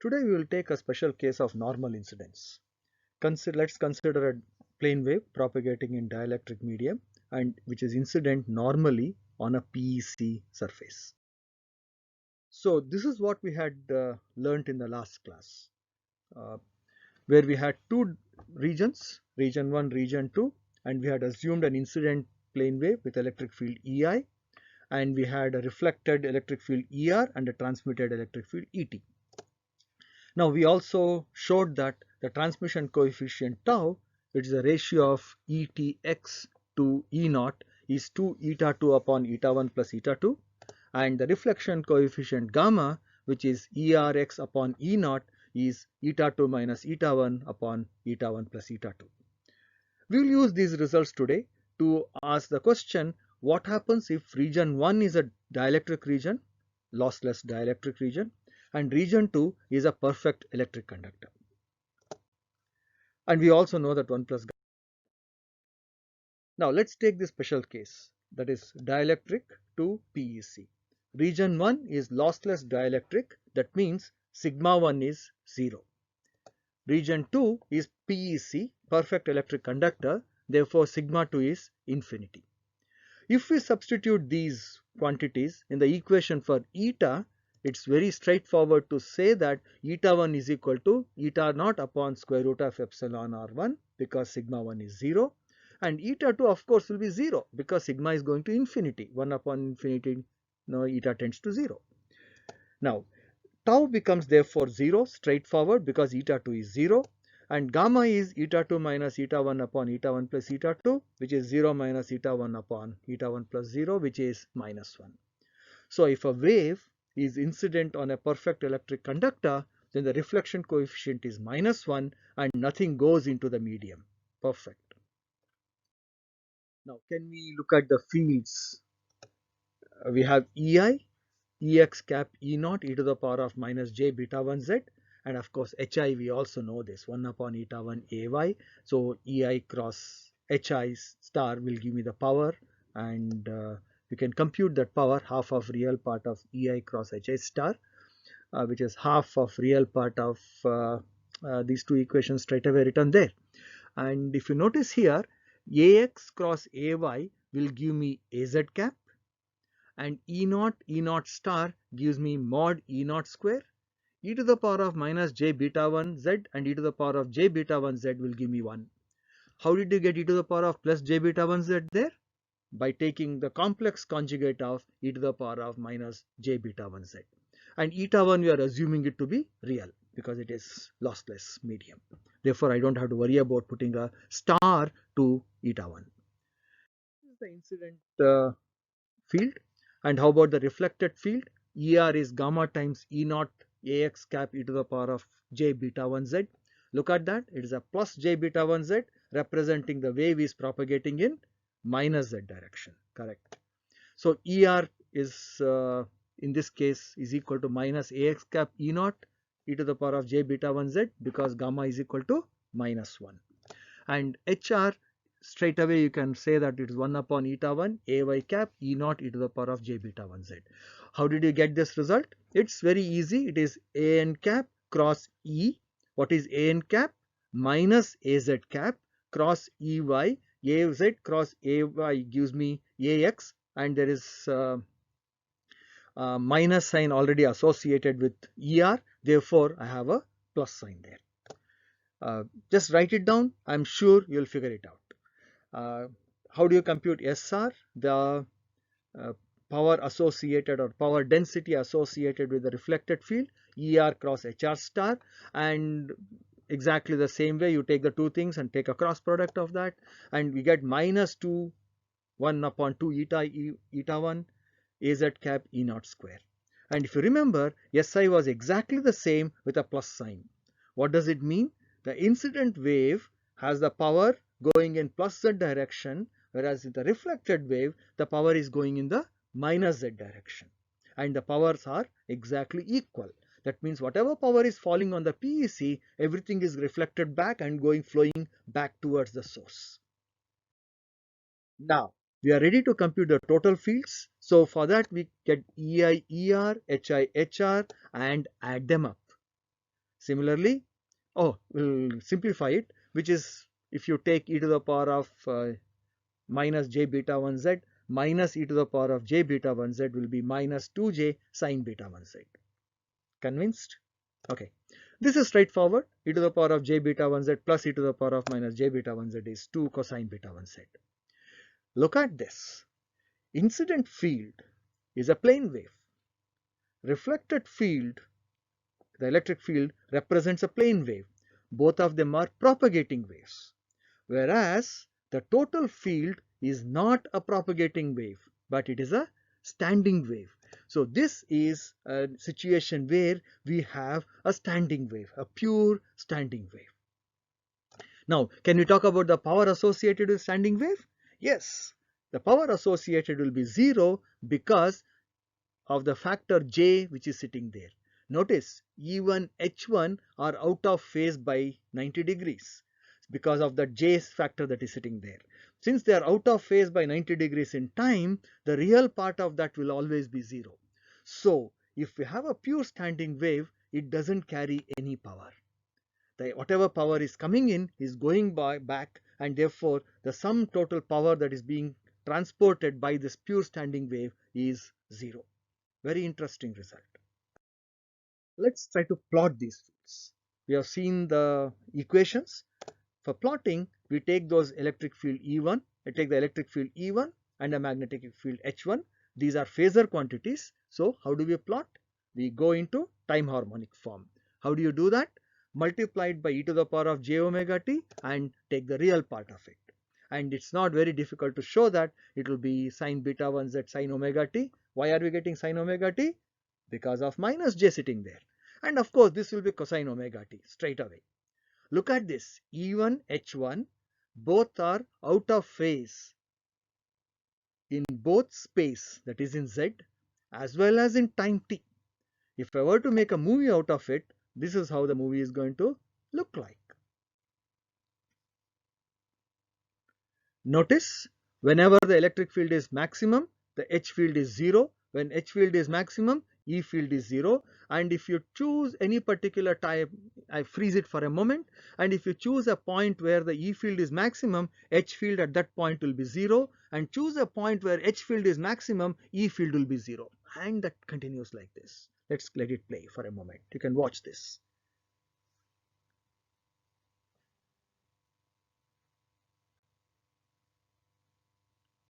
Today we will take a special case of normal incidence. Let's consider a plane wave propagating in dielectric medium and which is incident normally on a PEC surface. So this is what we had learnt in the last class, uh, where we had two regions, region 1, region 2, and we had assumed an incident plane wave with electric field EI, and we had a reflected electric field ER and a transmitted electric field ET. Now we also showed that the transmission coefficient tau, which is a ratio of ETX to E naught, is 2 eta 2 upon eta 1 plus eta 2, and the reflection coefficient gamma, which is ERX upon E naught, is eta 2 minus eta 1 upon eta 1 plus eta 2. We will use these results today to ask the question, what happens if region 1 is a dielectric region, lossless dielectric region, and region 2 is a perfect electric conductor. And we also know that 1 plus gamma. Now let's take this special case, that is dielectric to PEC. Region 1 is lossless dielectric, that means sigma 1 is 0. Region 2 is PEC, perfect electric conductor, therefore sigma 2 is infinity. If we substitute these quantities in the equation for eta, it's very straightforward to say that eta 1 is equal to eta naught upon square root of epsilon r1 because sigma 1 is 0, and eta 2 of course will be 0 because sigma is going to infinity. 1 upon infinity, now eta tends to 0. Now tau becomes therefore 0 straightforward because eta 2 is 0, and gamma is eta 2 minus eta 1 upon eta 1 plus eta 2, which is 0 minus eta 1 upon eta 1 plus 0, which is minus 1. So if a wave is incident on a perfect electric conductor, then the reflection coefficient is minus 1 and nothing goes into the medium. Perfect. Now can we look at the fields? We have EI, Ex cap E naught e to the power of minus j beta 1 z, and of course Hi we also know this, 1 upon eta 1 Ay. So Ei cross Hi star will give me the power, and you can compute that power, half of real part of Ei cross Hi star, which is half of real part of these two equations straight away written there. And if you notice here, Ax cross Ay will give me Az cap, and E naught star gives me mod E naught square. E to the power of minus j beta 1 z and e to the power of j beta 1 z will give me 1. How did you get e to the power of plus j beta 1 z there? By taking the complex conjugate of e to the power of minus j beta 1 z. And eta 1 we are assuming it to be real because it is lossless medium. Therefore, I don't have to worry about putting a star to eta 1. This is the incident field. And how about the reflected field? ER is gamma times E naught Ax cap e to the power of j beta 1 z. Look at that, it is a plus j beta 1 z representing the wave is propagating in minus z direction, correct. So ER is in this case is equal to minus Ax cap E naught e to the power of j beta 1 z because gamma is equal to minus 1. And HR, straight away you can say that it is 1 upon eta 1 Ay cap E naught e to the power of j beta 1 z. How did you get this result? It's very easy. It is An cap cross E. What is An cap? Minus Az cap cross Ey. Az cross Ay gives me Ax, and there is minus sign already associated with Er. Therefore, I have a plus sign there. Just write it down. I'm sure you'll figure it out. How do you compute SR? The power associated or power density associated with the reflected field, ER cross HR star, and exactly the same way you take the two things and take a cross product of that, and we get minus 2 1 upon 2 eta 1 Az cap E naught square. And if you remember, SI was exactly the same with a plus sign. What does it mean? The incident wave has the power going in plus z direction, whereas in the reflected wave the power is going in the minus z direction, and the powers are exactly equal. That means whatever power is falling on the PEC, everything is reflected back and flowing back towards the source. Now we are ready to compute the total fields. So for that we get EI ER, HI HR and add them up. Similarly, we'll simplify it, which is if you take e to the power of minus j beta 1z minus e to the power of j beta 1z will be minus 2j sine beta 1z. Convinced? Okay. This is straightforward. E to the power of j beta 1z plus e to the power of minus j beta 1z is 2 cosine beta 1z. Look at this. Incident field is a plane wave. Reflected field, the electric field, represents a plane wave. Both of them are propagating waves. Whereas the total field is not a propagating wave, but it is a standing wave. So this is a situation where we have a standing wave, a pure standing wave. Now, can we talk about the power associated with standing wave? Yes, the power associated will be 0 because of the factor J which is sitting there. Notice E1, H1 are out of phase by 90 degrees because of the J factor that is sitting there. Since they are out of phase by 90 degrees in time, the real part of that will always be 0. So if we have a pure standing wave, it doesn't carry any power. Whatever power is coming in is going back, and therefore the sum total power that is being transported by this pure standing wave is 0. Very interesting result. Let's try to plot these fields. We have seen the equations. For plotting, we take those electric field E1, I take the electric field E1 and a magnetic field H1. These are phasor quantities. So how do we plot? We go into time harmonic form. How do you do that? Multiply it by e to the power of j omega t and take the real part of it. And it's not very difficult to show that it will be sine beta 1z sine omega t. Why are we getting sine omega t? Because of minus j sitting there. And of course, this will be cosine omega t straight away. Look at this, E1, H1, both are out of phase in both space, that is in Z, as well as in time t. If I were to make a movie out of it, this is how the movie is going to look like. Notice, whenever the electric field is maximum, the H field is 0. When H field is maximum, E field is 0. And if you choose any particular time, I freeze it for a moment, and if you choose a point where the E field is maximum, H field at that point will be 0, and choose a point where H field is maximum, E field will be 0. And that continues like this. Let's let it play for a moment. You can watch this.